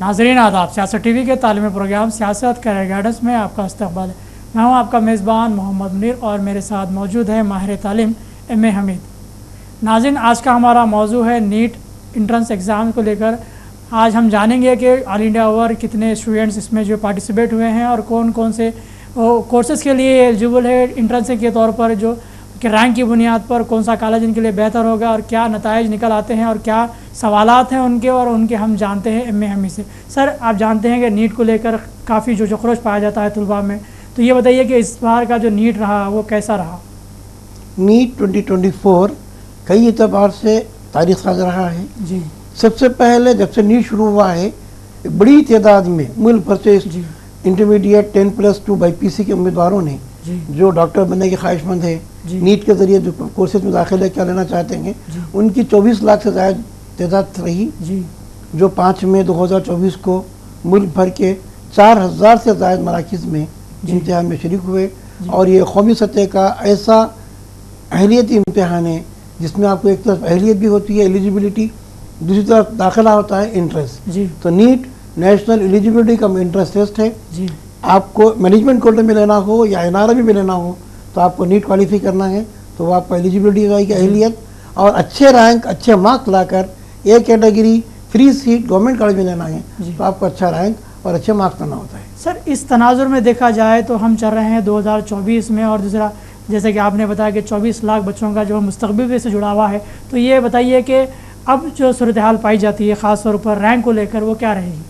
नाज़रीन आदाब, सियासत टीवी के तालीमी प्रोग्राम सियासत करियर गाइडेंस में आपका इस्तकबाल है। मैं हूं आपका मेज़बान मोहम्मद मुनीर और मेरे साथ मौजूद है माहिर तालीम एम ए हमीद। नाज़रीन, आज का हमारा मौजू है नीट इंट्रेंस एग्ज़ाम को लेकर। आज हम जानेंगे कि ऑल इंडिया ओवर कितने स्टूडेंट्स इसमें जो पार्टिसिपेट हुए हैं और कौन कौन से कोर्सेज़ के लिए एलिजिबल है इंट्रेंस के तौर पर, जो कि रैंक की बुनियाद पर कौन सा कॉलेज इनके लिए बेहतर होगा और क्या नताइज निकल आते हैं और क्या सवालात हैं उनके, और उनके हम जानते हैं एम ए हमी से। सर, आप जानते हैं कि नीट को लेकर काफ़ी जो जोश पाया जाता है तलबा में, तो ये बताइए कि इस बार का जो नीट रहा वो कैसा रहा? नीट 2024 कई एतबार से तारीख साज रहा है जी। सबसे पहले जब से नीट शुरू हुआ है, एक बड़ी तादाद में मुल्क भर से इंटरमीडिएट 10+2 BPC के उम्मीदवारों ने जो डॉक्टर बनने के ख्वाहिशमंद है, नीट के ज़रिए जो कोर्सेज में दाखिला क्या लेना चाहते हैं, उनकी 24 लाख से ज़्यादा तादाद रही, जो 5 मई 2024 को मुल्क भर के 4000 से ज़्यादा मराकिज़ में इम्तिहान में शरीक हुए। और ये कौमी सतह का ऐसा अहलियती इम्तिहान है जिसमें आपको एक तरफ अहलियत भी होती है, एलिजिबिलिटी, दूसरी तरफ दाखिला होता है इंट्रेंस। तो नीट नेशनल एलिजिबिलिटी का इंट्रेंस टेस्ट है। आपको मैनेजमेंट कोटे में लेना हो या NRI में लेना हो तो आपको नीट क्वालिफाई करना है, तो वो आपको एलिजिबिलिटी होगी, अहलियत, और अच्छे रैंक अच्छे marks locker A category free seat government college में लेना है, तो आपको अच्छा रैंक और अच्छे मार्क्स करना होता है। सर, इस तनाजुर में देखा जाए तो हम चल रहे हैं 2024 में, और दूसरा जैसे कि आपने बताया कि 24 लाख बच्चों का जो मुस्तकबिल से जुड़ा हुआ है, तो ये बताइए कि अब जो सूरत हाल पाई जाती है ख़ास तौर पर रैंक को लेकर, वो क्या रहेगी?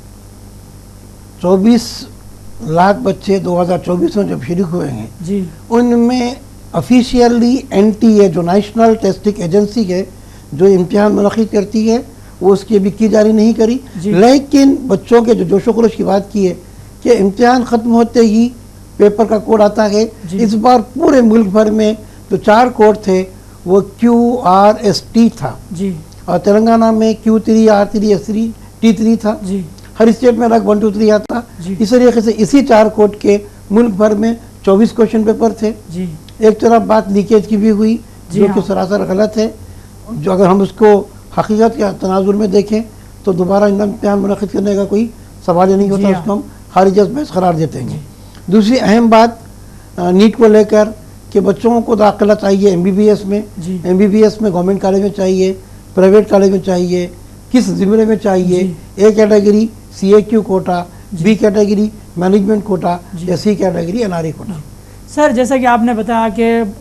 24 लाख बच्चे 2024 में जब शरीक हुए हैं जी, उनमें ऑफिशियली NTA जो नेशनल टेस्टिंग एजेंसी है जो इम्तिहान मुनक़िद करती है, वो उसकी अभी की जारी नहीं करी, लेकिन बच्चों के जो जोशो खरोश की बात की है कि इम्तिहान ख़त्म होते ही पेपर का कोड आता है। इस बार पूरे मुल्क भर में जो 4 कोड थे वो QRST था जी, और तेलंगाना में Q3, R3, S3, T3 था जी। हर स्टेट में अलग 1, 2, 3 आता। इस तरीके से इसी 4 कोड के मुल्क भर में 24 क्वेश्चन पेपर थे जी। एक तरफ बात लीकेज की भी हुई जो कि सरासर गलत है, जो अगर हम उसको हकीकत के तनाजुर में देखें तो दोबारा इम्तिहान मुनक़िद करने का कोई सवाल ही नहीं होता, उसको हम खारिज बहस करार देते हैं। दूसरी अहम बात नीट को लेकर कि बच्चों को दाखिला चाहिए MBBS में, MBBS में गवर्नमेंट कॉलेज में चाहिए, प्राइवेट कॉलेज में चाहिए, किस ज़िम्मे में चाहिए, A category CAQ quota, B category management quota या C category NRI quota. Sir, जैसा कि आपने बताया कि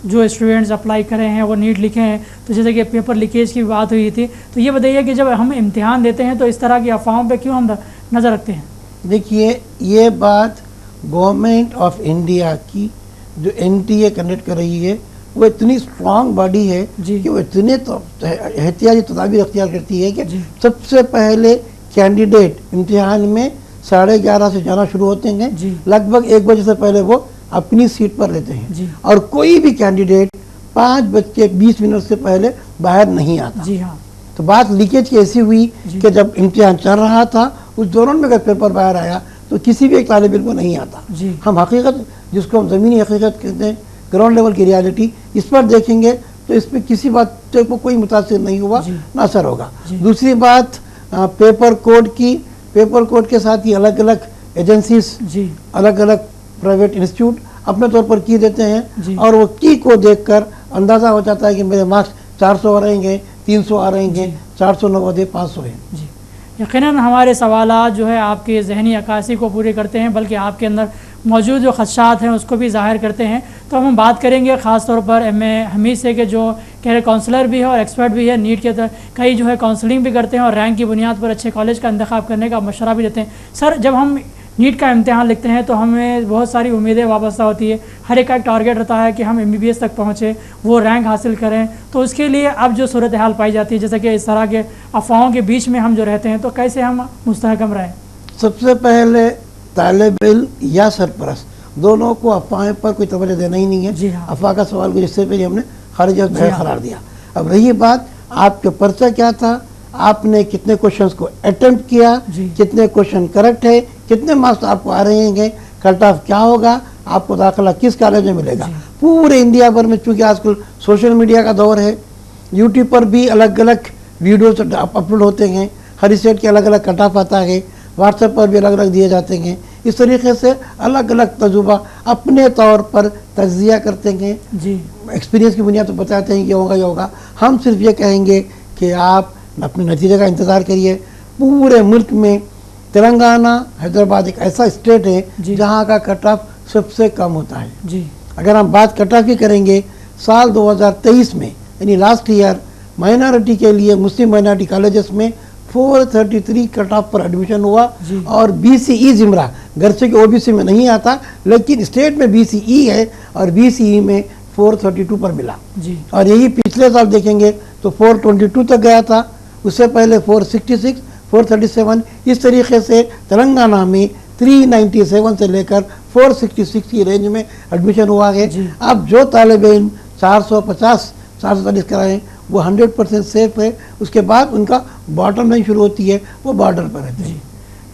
जो स्टूडेंट्स अप्लाई करे हैं वो नीट लिखे हैं, तो जैसे कि पेपर लीकेज की बात हुई थी, तो ये बताइए कि जब हम इम्तिहान देते हैं तो इस तरह की अफवाहों पे क्यों हम नज़र रखते हैं? देखिए, ये बात गवर्नमेंट ऑफ इंडिया की जो NTA कंडक्ट कर रही है वो इतनी स्ट्रॉन्ग बॉडी है कि वो इतने एहतियाती तदाबीर अख्तियार करती है कि सबसे पहले कैंडिडेट इम्तिहान में 11:30 से जाना शुरू होते हैं, लगभग 1 बजे से पहले वो अपनी सीट पर रहते हैं, और कोई भी कैंडिडेट 5:20 से पहले बाहर नहीं आता जी। हाँ। तो बात लीकेज की ऐसी हुई कि जब इम्तिहान चल रहा था उस दौरान में अगर पेपर बाहर आया तो किसी भी एक तालिब इल्म को नहीं आता। हम हकीकत, जिसको हम ज़मीनी हकीकत कहते हैं, ग्राउंड लेवल की रियलिटी, इस पर देखेंगे तो इस पर किसी बात को कोई मुतासिर नहीं हुआ, ना असर होगा। दूसरी बात पेपर कोड के साथ ही अलग अलग एजेंसीज, अलग अलग प्राइवेट इंस्टीट्यूट अपने तौर पर की देते हैं, और वो की को देखकर अंदाज़ा हो जाता है कि मेरे मार्क्स 400 आ रहेंगे, 300 आ रहेंगे, 490 500 हैं जी। यकीनन हमारे सवालात जो है आपके ज़हनी अक्कासी को पूरे करते हैं, बल्कि आपके अंदर मौजूद जो खदशात हैं उसको भी ज़ाहिर करते हैं। तो हम बात करेंगे ख़ास तौर पर एम ए हमीद से कि जो कह काउंसलर भी है और एक्सपर्ट भी है, नीट के कई जो है काउंसलिंग भी करते हैं और रैंक की बुनियाद पर अच्छे कॉलेज का इंतखाब करने का मशवरा भी देते हैं। सर, जब हम नीट का इम्तिहान लिखते हैं तो हमें बहुत सारी उम्मीदें वाबस्ता होती है, हर एक का टारगेट रहता है कि हम MBBS तक पहुँचे, वो रैंक हासिल करें। तो उसके लिए अब जो सूरत हाल पाई जाती है, जैसे कि इस तरह के अफवाहों के बीच में हम जो रहते हैं, तो कैसे हम मुस्तहकम रहें? सबसे पहले तालिब इल्म या सरपरस्त दोनों को अफवाह पर कोई तवज्जो देना ही नहीं है जी। हाँ। अफवाह का सवाल को जिससे पहले हमने खारिज बहस करार दिया। अब रही बात आपके पर्चा क्या था, आपने कितने क्वेश्चंस को अटेम्प्ट किया, कितने क्वेश्चन करेक्ट है, कितने मार्क्स आपको आ रहे हैं, कट ऑफ क्या होगा, आपको दाखिला किस कॉलेज में मिलेगा। पूरे इंडिया भर में, चूँकि आजकल सोशल मीडिया का दौर है, यूट्यूब पर भी अलग अलग वीडियोस अपलोड होते हैं, हर स्टेट के अलग अलग कट ऑफ आता है, व्हाट्सएप पर भी अलग अलग दिए जाते हैं। इस तरीके से अलग अलग तजुर्बा अपने तौर पर तज्जिया करते हैं जी। एक्सपीरियंस की बुनियाद पर बताते हैं कि ये होगा। हम सिर्फ ये कहेंगे कि आप अपने नतीजे का इंतज़ार करिए। पूरे मुल्क में तेलंगाना, हैदराबाद एक ऐसा स्टेट है जहाँ का कट ऑफ सबसे कम होता है जी। अगर हम बात कट ऑफ की करेंगे, साल 2023 में यानी लास्ट ईयर माइनॉरिटी के लिए मुस्लिम माइनॉरिटी कॉलेजेस में 433 कट ऑफ पर एडमिशन हुआ और BCE जिमरा घर से कि OBC में नहीं आता, लेकिन स्टेट में BCE है और BCE में 432 पर मिला जी। और यही पिछले साल देखेंगे तो 422 तक गया था, उससे पहले 466, 437। इस तरीके से तेलंगाना में 397 से लेकर 466 की रेंज में एडमिशन हुआ है। अब जो तालिब इल्म 450, 440 कराएं वो 100% सेफ है। उसके बाद उनका बॉटम लाइन शुरू होती है, वो बॉर्डर पर रहते हैं।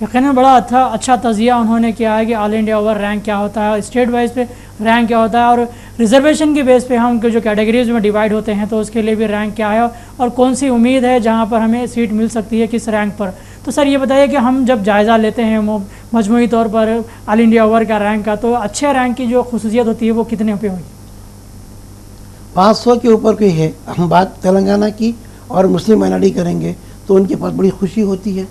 यकीनन बड़ा अच्छा तजिया उन्होंने किया है कि ऑल इंडिया ओवर रैंक क्या होता है, स्टेट वाइज पे रैंक क्या होता है और रिजर्वेशन की बेस पे हम जो कैटेगरीज में डिवाइड होते हैं तो उसके लिए भी रैंक क्या है और कौन सी उम्मीद है जहां पर हमें सीट मिल सकती है किस रैंक पर। तो सर ये बताइए कि हम जब जायज़ा लेते हैं मजमूई तौर पर ऑल इंडिया ओवर का रैंक का, तो अच्छे रैंक की जो खुसूसियत होती है वो कितने पे होगी? 500 के ऊपर कोई है। हम बात तेलंगाना की और मुस्लिम माइनॉरिटी करेंगे तो उनके पास बड़ी खुशी होती है।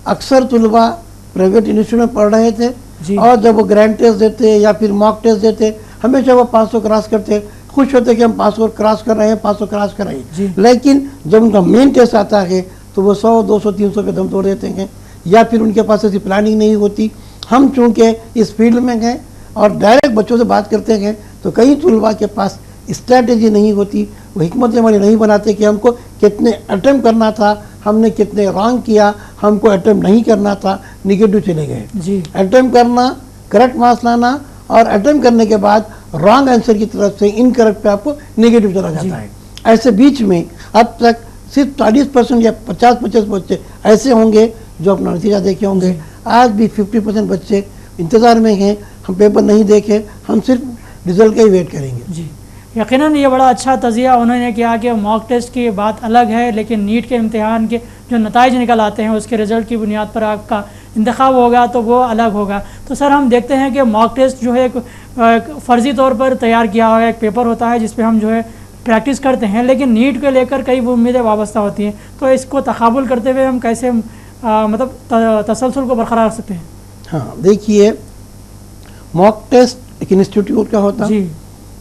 अक्सर तुलबा प्राइवेट इंस्टीट्यूट में पढ़ रहे थे और जब वो ग्रैंड टेस्ट देते या फिर मॉक टेस्ट देते हमेशा वो 500 क्रॉस करते, खुश होते कि हम 500 क्रॉस कर रहे हैं, 500 क्रॉस कर रहे हैं। लेकिन जब उनका मेन टेस्ट आता है तो वो 100, 200, 300 पे दम तोड़ देते हैं या फिर उनके पास ऐसी प्लानिंग नहीं होती। हम चूँकि इस फील्ड में गए और डायरेक्ट बच्चों से बात करते हैं तो कई तुलबा के पास स्ट्रैटेजी नहीं होती, वो हिकमत अमली नहीं बनाते कि हमको कितने अटेम्प्ट करना था, हमने कितने रॉन्ग किया, हमको अटेम्प्ट नहीं करना था, निगेटिव चले गए। अटेम्प्ट करना, करेक्ट मार्क्स लाना और अटेम्प्ट करने के बाद रॉन्ग आंसर की तरफ से इनकरेक्ट पे आपको निगेटिव चला जाता है। ऐसे बीच में अब तक सिर्फ 40% या 50-50 बच्चे ऐसे होंगे जो अपना नतीजा देखे होंगे। आज भी 50% बच्चे इंतज़ार में हैं, हम पेपर नहीं देखे, हम सिर्फ रिजल्ट का ही वेट करेंगे। जी, यकीनन ये बड़ा अच्छा तजिया उन्होंने किया कि मॉक टेस्ट की बात अलग है, लेकिन नीट के इम्तिहान के जो नताइज निकल आते हैं उसके रिज़ल्ट की बुनियाद पर आपका इंतखाब होगा तो वो अलग होगा। तो सर हम देखते हैं कि मॉक टेस्ट जो है एक फ़र्ज़ी तौर पर तैयार किया हुआ एक पेपर होता है जिस पे हम जो है प्रैक्टिस करते हैं, लेकिन नीट को लेकर कई उम्मीदें वाबस्ता होती हैं। तो इसको तकाबुल करते हुए हम कैसे मतलब तसलसल को बरकरार रख सकते हैं? हाँ देखिए, मॉक टेस्ट एक इंस्टीट्यूट का होता है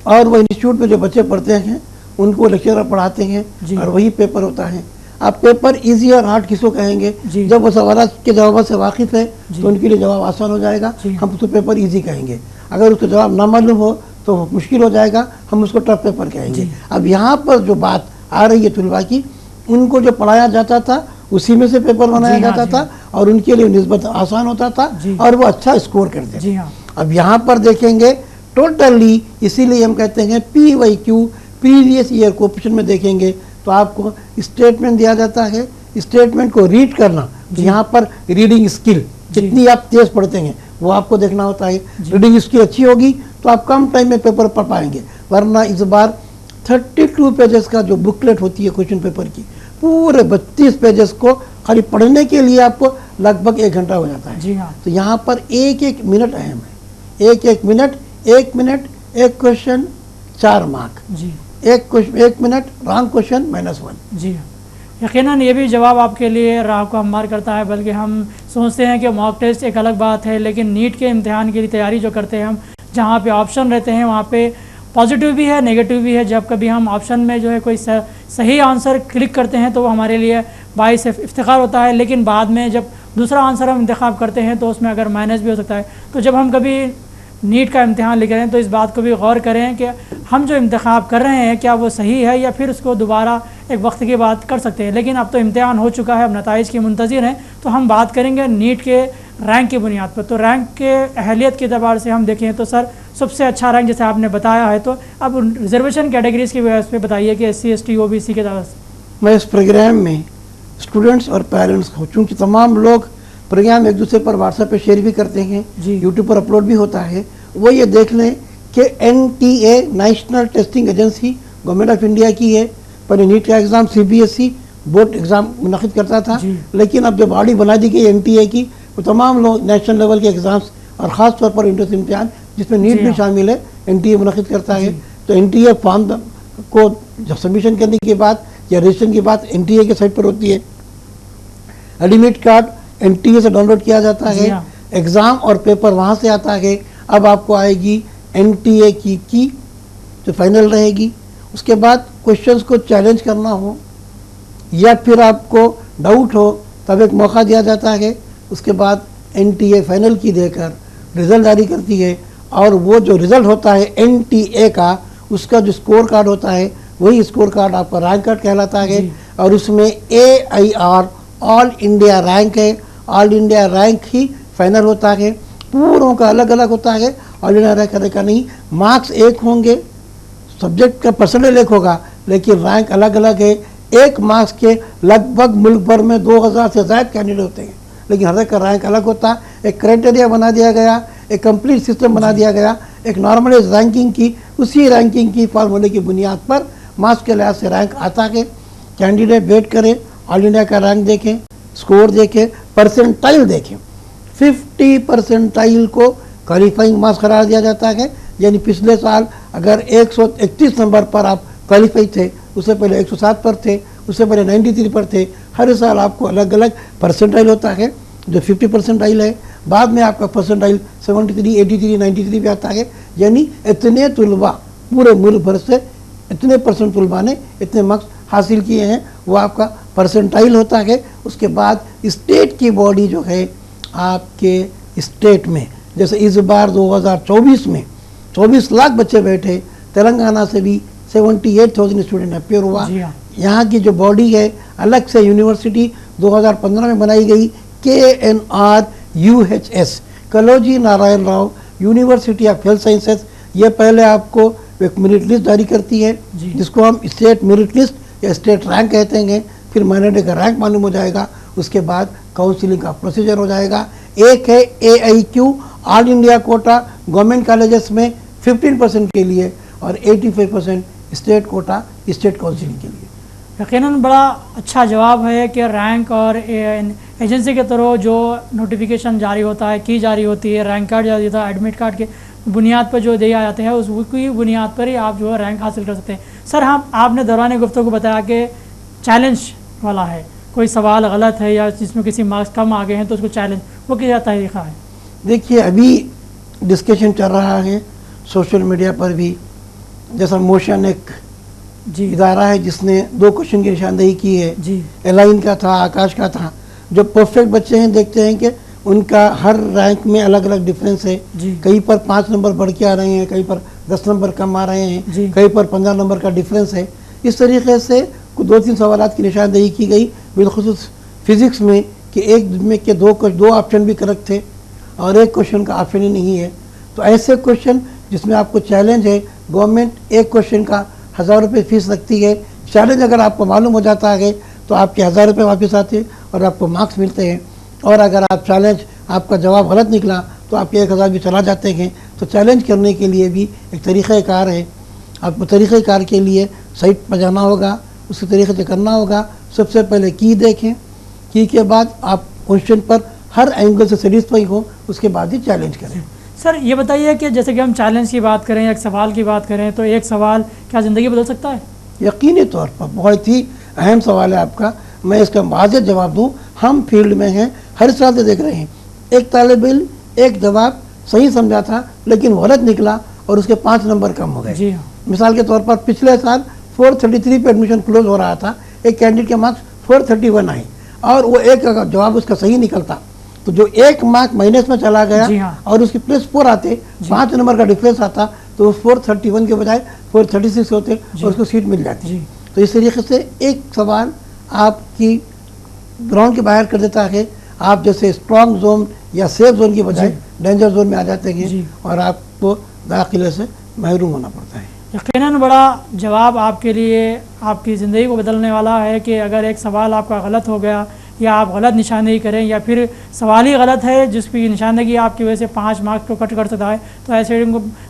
और वो इंस्टीट्यूट में जो बच्चे पढ़ते हैं उनको लेक्चरर पढ़ाते हैं और वही पेपर होता है। आप पेपर इजी और हार्ड किसको कहेंगे? जब वो सवाल के जवाब से वाकिफ़ है तो उनके लिए जवाब आसान हो जाएगा, हम उसको पेपर इजी कहेंगे। अगर उसको जवाब ना मालूम हो तो मुश्किल हो जाएगा, हम उसको टफ पेपर कहेंगे। अब यहाँ पर जो बात आ रही है तुलबा की, उनको जो पढ़ाया जाता था उसी में से पेपर बनाया जाता था और उनके लिए निस्बत आसान होता था और वो अच्छा स्कोर करते थे। अब यहाँ पर देखेंगे टोटली, इसीलिए हम कहते हैं PYQ प्रीवियस ईयर क्वेश्चन में देखेंगे तो आपको स्टेटमेंट दिया जाता है, स्टेटमेंट को रीड करना, यहाँ पर रीडिंग स्किल कितनी आप तेज पढ़ते हैं वो आपको देखना होता है। रीडिंग स्किल अच्छी होगी तो आप कम टाइम में पेपर पढ़ पाएंगे, वरना इस बार 32 पेजेस का जो बुकलेट होती है क्वेश्चन पेपर की, पूरे 32 पेजेस को खाली पढ़ने के लिए आपको लगभग 1 घंटा हो जाता है। तो यहाँ पर एक एक मिनट अहम है, एक मिनट, 1 मिनट, एक क्वेश्चन 4 मार्क, एक मिनट रॉन्ग क्वेश्चन -1। जी यकीनन ये भी जवाब आपके लिए राह को हमवार करता है। बल्कि हम सोचते हैं कि मॉक टेस्ट एक अलग बात है, लेकिन नीट के इम्तिहान के लिए तैयारी जो करते हैं हम, जहाँ पे ऑप्शन रहते हैं वहाँ पे पॉजिटिव भी है नेगेटिव भी है। जब कभी हम ऑप्शन में जो है कोई सही आंसर क्लिक करते हैं तो वो हमारे लिए बाइस इफ्तिखार होता है, लेकिन बाद में जब दूसरा आंसर हम इंतखाब करते हैं तो उसमें अगर माइनस भी हो सकता है। तो जब हम कभी नीट का इम्तिहान लिख रहे हैं तो इस बात को भी गौर करें कि हम जो इम्तिखाब कर रहे हैं क्या वो सही है या फिर उसको दोबारा एक वक्त की बात कर सकते हैं। लेकिन अब तो इम्तिहान हो चुका है, अब नताइज की मुंतज़िर हैं, तो हम बात करेंगे नीट के रैंक की बुनियाद पर। तो रैंक के अहलियत के अतबार से हम देखें तो सर सबसे अच्छा रैंक जैसे आपने बताया है, तो अब रिजर्वेशन कैटेगरीज़ की वजह से बताइए कि SC ST OBC के तरफ से। मैं इस प्रोग्राम में स्टूडेंट्स और पेरेंट्स को, चूँकि तमाम लोग प्रोग्राम एक दूसरे पर व्हाट्सएप पे शेयर भी करते हैं, यूट्यूब पर अपलोड भी होता है, वो ये देख लें कि NTA national testing agency government of India की है। पहले नीट का एग्ज़ाम CBSE बोर्ड एग्ज़ाम मुनक़िद करता था, जी। लेकिन अब जो बॉडी बना दी गई NTA की, वो तमाम लोग नेशनल लेवल के एग्ज़ाम्स और ख़ास तौर पर इंट्रेंस इम्तिहान जिसमें नीट जी भी हाँ। शामिल है, NTA मुनक़िद करता है। जी। तो NTA फॉर्म को जब सबमिशन करने के बाद या रजिस्ट्रेशन के बाद NTA के साइट पर होती है, एडमिट कार्ड NTA से डाउनलोड किया जाता जी है, हाँ। एग्ज़ाम और पेपर वहाँ से आता है। अब आपको आएगी NTA की जो फाइनल रहेगी। उसके बाद क्वेश्चंस को चैलेंज करना हो या फिर आपको डाउट हो तब एक मौका दिया जाता है। उसके बाद NTA फाइनल की देकर रिज़ल्ट जारी करती है, और वो जो रिज़ल्ट होता है NTA का, उसका जो स्कोर कार्ड होता है वही स्कोर कार्ड आपका रैंक कार्ड कहलाता है। जी। और उसमें AIR ऑल इंडिया रैंक है, ऑल इंडिया रैंक ही फाइनल होता है। पूरों का अलग अलग होता है, ऑल इंडिया रैंक का नहीं। मार्क्स एक होंगे, सब्जेक्ट का परसेंटेज एक होगा, लेकिन रैंक अलग अलग है। एक मार्क्स के लगभग मुल्क भर में 2000 से ज़्यादा कैंडिडेट होते हैं, लेकिन हर एक का रैंक अलग होता है। एक क्राइटेरिया बना दिया गया, एक कंप्लीट सिस्टम बना दिया गया, एक नॉर्मलाइज रैंकिंग की, उसी रैंकिंग की फार्मूले की बुनियाद पर मार्क्स के लिहाज से रैंक आता है। कैंडिडेट वेट करें, ऑल इंडिया का रैंक देखें, स्कोर देखें, परसेंटाइल देखें। 50 परसेंटाइल को क्वालिफाइंग मार्क्स करार दिया जाता है, यानी पिछले साल अगर 131 नंबर पर आप क्वालिफाई थे, उससे पहले 107 पर थे, उससे पहले 93 पर थे। हर साल आपको अलग अलग परसेंटाइल होता है, जो 50 परसेंटाइल है। बाद में आपका परसेंटाइल 73, 83, 93 भी आता है, यानी इतने तलबा पूरे मुल्क भर से इतने परसेंट तलबा ने इतने मार्क्स हासिल किए हैं, वो आपका परसेंटाइल होता है। उसके बाद स्टेट की बॉडी जो है आपके स्टेट में, जैसे इस बार 2024 में 24 लाख बच्चे बैठे, तेलंगाना से भी 78,000 स्टूडेंट अपेयर हुआ। जी हाँ। यहाँ की जो बॉडी है अलग से यूनिवर्सिटी 2015 में बनाई गई, KNRUHS, Kaloji Narayana Rao university of health sciences. ये पहले आपको एक मेरिट लिस्ट जारी करती है, जी। जिसको हम स्टेट मेरिट लिस्ट या स्टेट रैंक कहते हैं। फिर माइनॉरिटी का रैंक मालूम हो जाएगा, उसके बाद काउंसिलिंग का प्रोसीजर हो जाएगा। एक है AIQ, all India Kota, government colleges में 15% के लिए, और 85% स्टेट कोटा स्टेट काउंसिलिंग के लिए। यकीनन बड़ा अच्छा जवाब है कि रैंक और एजेंसी के तरह जो नोटिफिकेशन जारी होता है, की जारी होती है, रैंक कार्ड जारी होता है, एडमिट कार्ड के बुनियाद पर जो दिया जाते हैं उसकी बुनियाद पर ही आप जो है रैंक हासिल कर सकते हैं। सर, हम आपने दौरान गुफ्तगू बताया कि चैलेंज वाला है, कोई सवाल गलत है या जिसमें किसी मार्क्स कम आ गए हैं तो उसको चैलेंज, वो क्या तरीका है? देखिए, अभी डिस्कशन चल रहा है सोशल मीडिया पर भी। जैसा मोशन एक जी इदारा है जिसने 2 क्वेश्चन की निशानदेही की है, जी एलाइन का था, आकाश का था। जो परफेक्ट बच्चे हैं देखते हैं कि उनका हर रैंक में अलग अलग डिफरेंस है। जी कहीं पर 5 नंबर बढ़ के आ रहे हैं, कहीं पर 10 नंबर कम आ रहे जी। हैं, कहीं पर 15 नंबर का डिफरेंस है। इस तरीके से 2-3 सवालात की निशानदेही की गई, बिलखुसूस फिज़िक्स में, कि एक में के 2 ऑप्शन भी करेक्ट थे और एक क्वेश्चन का ऑप्शन ही नहीं है। तो ऐसे क्वेश्चन जिसमें आपको चैलेंज है, गवर्नमेंट एक क्वेश्चन का 1000 रुपये फीस लगती है। चैलेंज अगर आपको मालूम हो जाता है तो आपके 1000 रुपये वापस आते हैं और आपको मार्क्स मिलते हैं। और अगर आप चैलेंज, आपका जवाब गलत निकला तो आपके 1000 भी चला जाते हैं। तो चैलेंज करने के लिए भी एक तरीक़ाकार है। आपको तरीक़ाकार के लिए साइट पर जाना होगा, उसके तरीके से करना होगा। सबसे पहले की देखें, की के बाद आप क्वेश्चन पर हर एंगल से सेटिस्फाई हो, उसके बाद ही चैलेंज करें। सर, ये बताइए कि जैसे कि हम चैलेंज की बात करें, एक सवाल की बात करें, तो एक सवाल क्या ज़िंदगी बदल सकता है? यकीनी तौर पर बहुत ही अहम सवाल है आपका। मैं इसका वाज़ेह जवाब दूं, हम फील्ड में हैं, हर साल से देख रहे हैं। एक तालिब इल्म एक जवाब सही समझा था लेकिन गलत निकला और उसके 5 नंबर कम हो गए। जी हाँ। मिसाल के तौर पर पिछले साल 433 पे एडमिशन क्लोज हो रहा था, एक कैंडिडेट के मार्क्स 431 आए और वो एक अगर जवाब उसका सही निकलता तो जो 1 मार्क माइनस में चला जी गया हाँ। और उसकी +4 आते, 5 नंबर का डिफरेंस आता, तो वो 431 के बजाय 436 होते और उसको सीट मिल जाती। जी। तो इस तरीके से एक सवाल आपकी ग्राउंड के बाहर कर देता है। आप जैसे स्ट्रॉन्ग जोन या सेफ जोन की बजाय डेंजर जोन में आ जाते जी। हैं और आपको दाखिले से महरूम होना पड़ता है। यकीनन बड़ा जवाब आपके लिए आपकी ज़िंदगी को बदलने वाला है कि अगर एक सवाल आपका गलत हो गया या आप गलत निशानदेही करें या फिर सवाल ही गलत है जिसकी निशानदेही आपकी वजह से 5 मार्क्स को कट कर सकता है, तो ऐसे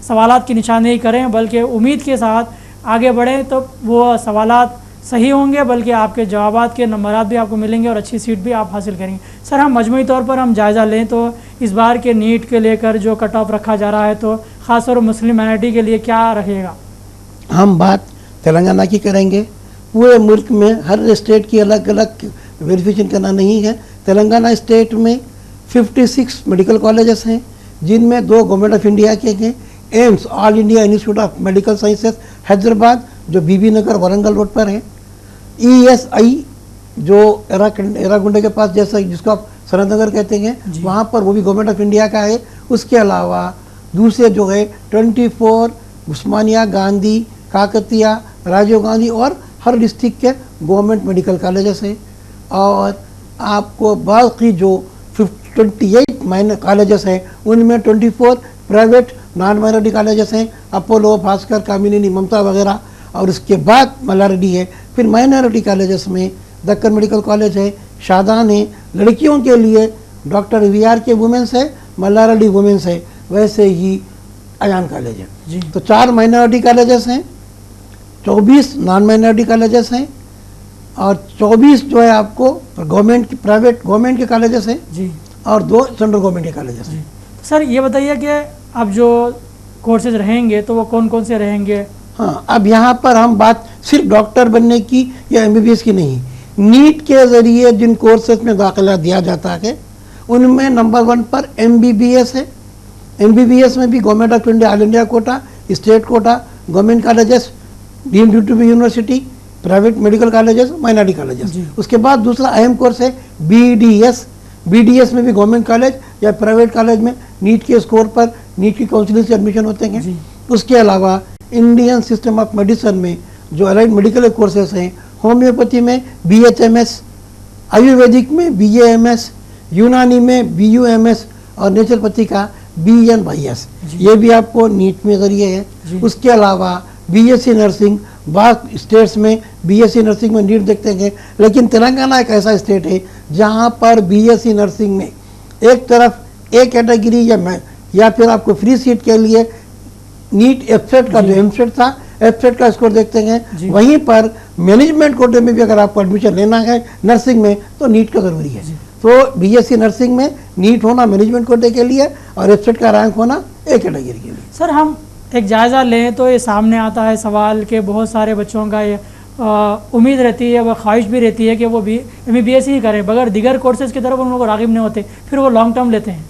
सवालात की निशानदेही करें, बल्कि उम्मीद के साथ आगे बढ़ें तो वो सवालात सही होंगे, बल्कि आपके जवाबात के नंबरात भी आपको मिलेंगे और अच्छी सीट भी आप हासिल करेंगे। सर, हम मजमूई तौर पर हम जायज़ा लें तो इस बार के नीट के लेकर जो कट ऑफ रखा जा रहा है, तो ख़ासतौर पर मुस्लिम माइनॉरिटी के लिए क्या रहेगा? हम बात तेलंगाना की करेंगे। पूरे मुल्क में हर स्टेट की अलग अलग वेरिफिकेशन करना नहीं है। तेलंगाना स्टेट में 56 मेडिकल कॉलेजेस हैं, जिनमें 2 गवर्नमेंट ऑफ इंडिया के हैं। AIIMS, all India institute of medical sciences Hyderabad, जो बीबी नगर वरंगल रोड पर है। ESI जो एरागुंडे के पास, जैसा जिसको आप सरहद नगर कहते हैं, वहाँ पर, वो भी गवर्नमेंट ऑफ इंडिया का है। उसके अलावा दूसरे जो है 24 उस्मानिया, गांधी, काकतिया, राजीव गांधी और हर डिस्ट्रिक्ट के गवर्नमेंट मेडिकल कॉलेजेस हैं। और आपको बाकी जो 28 माइनर कॉलेजेस हैं, उनमें 24 प्राइवेट नॉन माइनॉरिटी कॉलेजेस हैं, अपोलो, भास्कर, कामिनी, ममता वगैरह। और उसके बाद मल्लारेड्डी है। फिर माइनॉरिटी कॉलेजेस में दक्कन मेडिकल कॉलेज है, शादान है, लड़कियों के लिए डॉक्टर VRK के वुमेंस है, मल्लारेड्डी वुमेंस है, वैसे ही अयान कॉलेज है। तो 4 माइनॉरिटी कॉलेजेस हैं, 24 नॉन माइनॉरिटी कॉलेजेस हैं और 24 जो है आपको गवर्नमेंट, प्राइवेट गवर्नमेंट के कॉलेजेस हैं जी, और 2 सेंट्रल गवर्नमेंट के कॉलेजेस हैं। सर, ये बताइए कि अब जो कोर्सेज रहेंगे तो वो कौन कौन से रहेंगे? हाँ, अब यहाँ पर हम बात सिर्फ डॉक्टर बनने की या MBBS की नहीं, नीट के ज़रिए जिन कोर्सेज में दाखिला दिया जाता है उनमें नंबर 1 पर MBBS है। MBBS में भी government of India, all India quota, state quota, government colleges, deemed to be university, private medical colleges, minority colleges. उसके बाद दूसरा अहम कोर्स है BDS। BDS में भी गवर्नमेंट कॉलेज या प्राइवेट कॉलेज में नीट के स्कोर पर नीट की काउंसिलिंग से एडमिशन होते हैं। उसके अलावा इंडियन सिस्टम ऑफ मेडिसिन में जो अलाइड मेडिकल कोर्सेज हैं, होम्योपैथी में BHMS, आयुर्वेदिक में BAMS, यूनानी में BUMS और नेचुरोपैथी का BNYS, ये भी आपको नीट में जरिए है। उसके अलावा BSc नर्सिंग, बाकी स्टेट्स में BSc नर्सिंग में नीट देखते हैं, लेकिन तेलंगाना एक ऐसा स्टेट है जहाँ पर BSc नर्सिंग में एक तरफ एक कैटेगरी या फिर आपको फ्री सीट के लिए नीट एफसेट का जो एमसेट था, एफसेट का स्कोर देखते हैं। वहीं पर मैनेजमेंट कोटे में भी अगर आपको एडमिशन लेना है नर्सिंग में तो नीट का ज़रूरी है। तो BSc नर्सिंग में नीट होना मैनेजमेंट कोटे के लिए और एफसेट का रैंक होना एक कैटेगरी के लिए। सर, हम एक जायज़ा लें तो ये सामने आता है सवाल कि बहुत सारे बच्चों का ये उम्मीद रहती है, वह ख्वाहिश भी रहती है कि वो भी MBBS ही करें, बगैर दिगर कोर्सेज़ की तरफ उन लोगों को राग़िब नहीं होते, फिर वो लॉन्ग टर्म लेते हैं।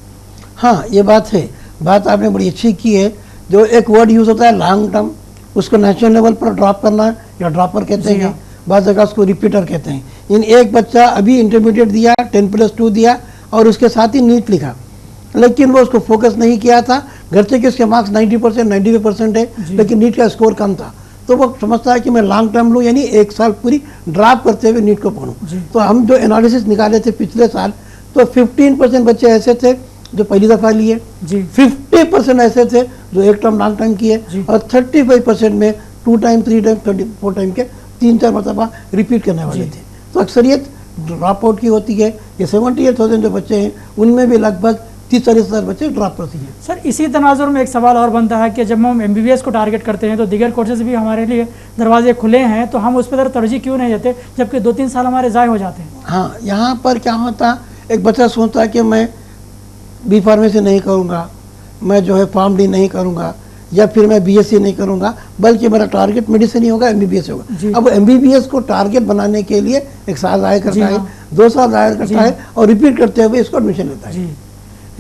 हाँ, ये बात है, बात आपने बड़ी अच्छी की है। जो एक वर्ड यूज़ होता है लॉन्ग टर्म, उसको नेशनल लेवल पर ड्रॉप करना या ड्रॉपर कहते हैं, बाद जगह उसको रिपीटर कहते हैं। इन एक बच्चा अभी इंटरमीडिएट दिया, 10+2 दिया और उसके साथ ही नीट लिखा, लेकिन वो उसको फोकस नहीं किया था। घर से कि उसके मार्क्स 90%, 95% है, लेकिन नीट का स्कोर कम था, तो वो समझता है कि मैं लॉन्ग टर्म लूँ, यानी 1 साल पूरी ड्रॉप करते हुए नीट को पढ़ूँ। तो हम जो एनालिसिस निकाले थे पिछले साल, तो 15% बच्चे ऐसे थे जो पहली दफ़ा लिए, 50% ऐसे थे जो 1 टर्म लॉन्ग टर्म किए और 35% में 2 टाइम, 3 टाइम, 34 टाइम के 3-4 मरतबा रिपीट करने वाले थे। तो अक्सरियत ड्रॉप आउट की होती है। ये 78,000 जो बच्चे हैं उनमें भी लगभग 30-40 हज़ार बच्चे ड्रॉप करती हैं। सर, इसी तनाजुर में एक सवाल और बनता है कि जब हम MBBS को टारगेट करते हैं तो दीगर कोर्सेज भी हमारे लिए दरवाजे खुले हैं, तो हम उस पर तरजीह क्यों नहीं देते जबकि 2-3 साल हमारे ज़ाय हो जाते हैं? हाँ, यहाँ पर क्या होता, एक बच्चा सोचता है कि मैं B फार्मेसी नहीं करूँगा, मैं जो है PharmD नहीं करूँगा, या फिर मैं BSc नहीं करूँगा, बल्कि मेरा टारगेट मेडिसिन ही होगा, MBBS होगा। अब MBBS को टारगेट बनाने के लिए 1 साल ज़ाया करता है, 2 साल ज़ाया करता है और रिपीट करते हुए इसको एडमिशन लेता है।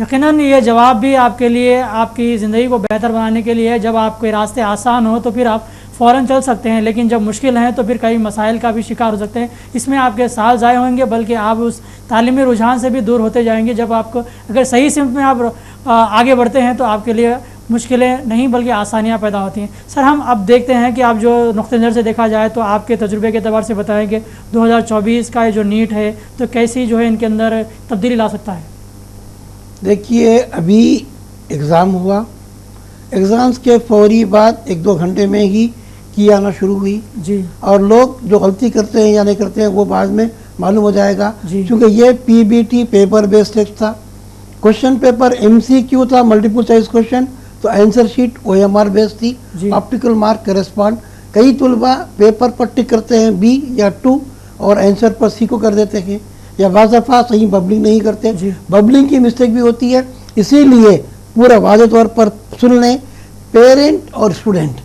यकीनन ये जवाब भी आपके लिए, आपकी ज़िंदगी को बेहतर बनाने के लिए है। जब आपके रास्ते आसान हो तो फिर आप फ़ौरन चल सकते हैं, लेकिन जब मुश्किल हैं तो फिर कई मसाइल का भी शिकार हो सकते हैं। इसमें आपके साल ज़ाय होंगे, बल्कि आप उस तालीमी रुझान से भी दूर होते जाएंगे। जब आपको अगर सही सिमत में आप आगे बढ़ते हैं तो आपके लिए मुश्किलें नहीं बल्कि आसानियाँ पैदा होती हैं। सर, हम अब देखते हैं कि आप जो नुक़्ते नज़र से देखा जाए तो आपके तजुर्बे के अतबार से बताएं कि 2024 का जो नीट है तो कैसी जो है इनके अंदर तब्दीली ला सकता है? देखिए, अभी एग्ज़ाम हुआ, एग्ज़ाम्स के फौरी बाद 1-2 घंटे में ही की आना शुरू हुई जी, और लोग जो गलती करते हैं या नहीं करते हैं वो बाद में मालूम हो जाएगा, क्योंकि ये PBT पेपर बेस्ड टेस्ट था। क्वेश्चन पेपर MCQ था, मल्टीपल चॉइस क्वेश्चन, तो आंसर शीट OMR बेस्ड थी, ऑप्टिकल मार्क करेस्पॉन्ड कई तलबा पेपर पर टिक करते हैं बी या 2 और आंसर पर सी को कर देते हैं, या बाज़ दफ़ा सही बबलिंग नहीं करते, बबलिंग की मिस्टेक भी होती है। इसीलिए पूरा वाज़े तौर पर सुन लें पेरेंट और स्टूडेंट,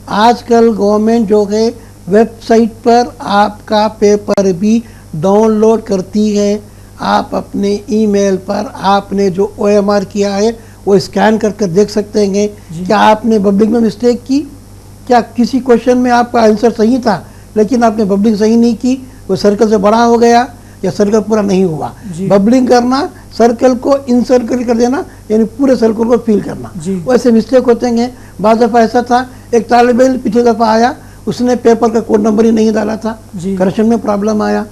आजकल गवर्नमेंट जो है वेबसाइट पर आपका पेपर भी डाउनलोड करती है। आप अपने ईमेल पर आपने जो OMR किया है वो स्कैन करके देख सकते हैं क्या आपने बबलिंग में मिस्टेक की, क्या किसी क्वेश्चन में आपका आंसर सही था लेकिन आपने बबलिंग सही नहीं की, वो सर्कल से बड़ा हो गया या सर्कल पूरा नहीं हुआ। बबलिंग करना, सर्कल को इनसर्कल कर देना, यानी पूरे सर्कल को फिल करना, वैसे मिस्टेक होते हैं। बाद दफ़ा ऐसा था, एक तालिब इल्म पिछले दफ़ा आया, उसने पेपर का कोड नंबर ही नहीं डाला था, करेक्शन में प्रॉब्लम आया,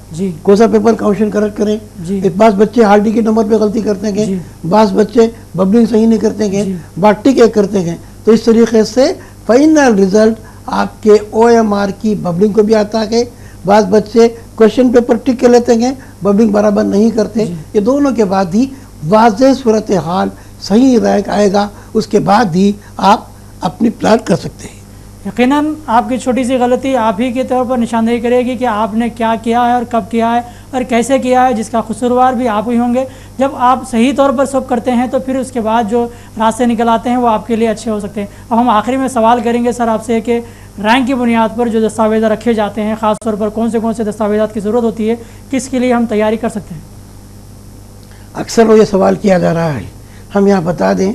कौन सा पेपर क्वेश्चन करेक्ट करें। एक बास बच्चे हाल टिकट नंबर पे गलती करते हैं, बास बच्चे बबलिंग सही नहीं करते हैं, बात टिक एक करते हैं। तो इस तरीके से फाइनल रिजल्ट आपके OMR की बबलिंग को भी आता है। बास बच्चे क्वेश्चन पेपर टिक कर लेते हैं, बबलिंग बराबर नहीं करते। ये दोनों के बाद ही वाज़ेह सूरत हाल सही रैंक आएगा, उसके बाद ही आप अपनी प्लान कर सकते हैं। यकीनन आपकी छोटी सी गलती आप ही के तौर पर निशानदेही करेगी कि आपने क्या किया है और कब किया है और कैसे किया है, जिसका कसूरवार भी आप ही होंगे। जब आप सही तौर पर सब करते हैं तो फिर उसके बाद जो रास्ते निकल आते हैं वो आपके लिए अच्छे हो सकते हैं। अब हम आखिरी में सवाल करेंगे सर आपसे कि रैंक की बुनियाद पर जो दस्तावेज़ रखे जाते हैं, ख़ास तौर पर कौन से दस्तावेज़ात की ज़रूरत होती है, किसके लिए हम तैयारी कर सकते हैं? अक्सर वो ये सवाल किया जा रहा है। हम यहाँ बता दें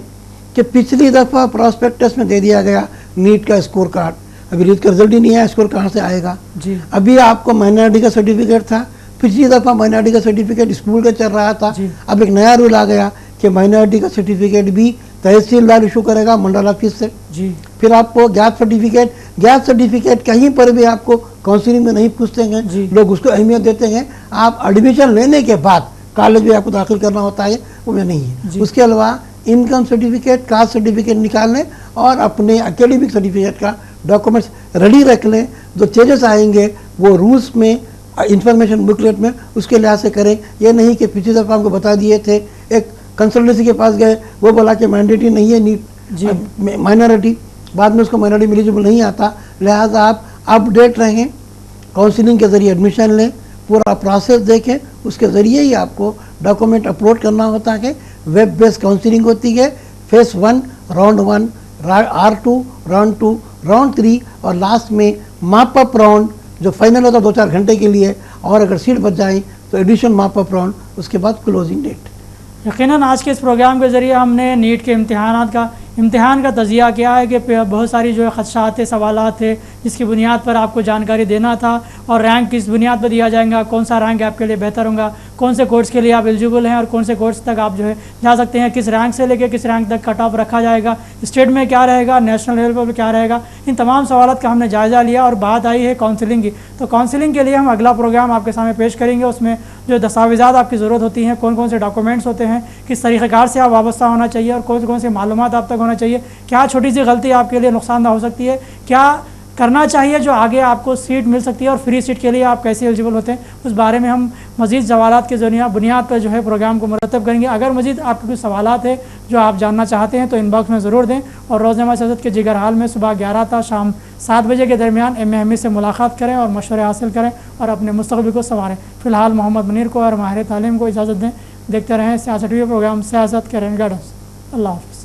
कि पिछली दफ़ा प्रॉस्पेक्टस में दे दिया गया नीट का स्कोर कार्ड, अभी नीट का रिजल्ट ही नहीं आया, स्कोर कहाँ से आएगा जी। अभी आपको माइनॉरिटी का सर्टिफिकेट था, पिछली दफ़ा माइनॉरिटी का सर्टिफिकेट स्कूल का चल रहा था, अब एक नया रूल आ गया कि माइनॉरिटी का सर्टिफिकेट भी तहसीलदार इशू करेगा मंडल ऑफिस से जी। फिर आपको गैप सर्टिफिकेट कहीं पर भी आपको काउंसिलिंग में नहीं पूछते हैं, लोग उसको अहमियत देते हैं। आप एडमिशन लेने के बाद कॉलेज में आपको दाखिल करना होता है, वो में नहीं है। उसके अलावा इनकम सर्टिफिकेट, कास्ट सर्टिफिकेट निकाल लें और अपने एकेडमिक सर्टिफिकेट का डॉक्यूमेंट्स रेडी रख लें। जो चेंजेस आएंगे वो रूल्स में, इंफॉर्मेशन बुकलेट में, उसके लिहाज से करें। ये नहीं कि पिछली दफ़ा हमको बता दिए थे, एक कंसल्टेंसी के पास गए, वो बोला कि मैंडेटरी नहीं है नीट माइनॉरिटी, बाद में उसको माइनॉरिटी एलिजिबल नहीं आता। लिहाजा आप अपडेट रहें, काउंसलिंग के ज़रिए एडमिशन लें, पूरा प्रोसेस देखें, उसके ज़रिए ही आपको डॉक्यूमेंट अपलोड करना होता है। वेब बेस्ड काउंसलिंग होती है, face 1, round 1, R2, round 2, round 3 और लास्ट में माप अप राउंड जो फाइनल होता है 2-4 घंटे के लिए, और अगर सीट बच जाए तो एडिशन माप अप राउंड, उसके बाद क्लोजिंग डेट। यकीनन आज के इस प्रोग्राम के ज़रिए हमने नीट के इम्तिहान का तजिया किया है कि बहुत सारी जो ख़दशात थे, सवालात थे, जिसकी बुनियाद पर आपको जानकारी देना था, और रैंक किस बुनियाद पर दिया जाएगा, कौन सा रैंक आपके लिए बेहतर होगा, कौन से कोर्स के लिए आप एलिजिबल हैं और कौन से कोर्स तक आप जो है जा सकते हैं, किस रैंक से लेकर किस रैंक तक कट ऑफ रखा जाएगा, स्टेट में क्या रहेगा, नेशनल लेवल पर क्या रहेगा, इन तमाम सवालात का हमने जायज़ा लिया। और बात आई है काउंसलिंग की, तो काउंसलिंग के लिए हम अगला प्रोग्राम आपके सामने पेश करेंगे। उसमें जो दस्तावेज़ात आपकी ज़रूरत होती हैं, कौन कौन से डॉक्यूमेंट्स होते हैं, किस तरीक़ेकार से आप वाबस्ता होना चाहिए और कौन कौन से मालूमात आप तक होना चाहिए, क्या छोटी सी गलती आपके लिए नुकसानदा हो सकती है, क्या करना चाहिए जो आगे आपको सीट मिल सकती है, और फ्री सीट के लिए आप कैसे एलिजिबल होते हैं, उस बारे में हम मज़ीद सवालात के बुनियाद पर जो है प्रोग्राम को मुरतब करेंगे। अगर मज़ीद आपके कुछ सवालात है जो आप जानना चाहते हैं तो इनबॉक्स में ज़रूर दें, और रोज़नामा सियासत के जिगर हाल में सुबह 11 था शाम 7 बजे के दरमियान एम हमीद से मुलाकात करें और मशवरे हासिल करें और अपने मुस्तक़बिल को संवारें। फ़िलहाल मोहम्मद मुनीर को और माहिर तालीम को इजाज़त दें। देखते रहें सियासत टीवी प्रोग्राम सियासत के रेन गाइडेंस। अल्लाह हाफ़िज़।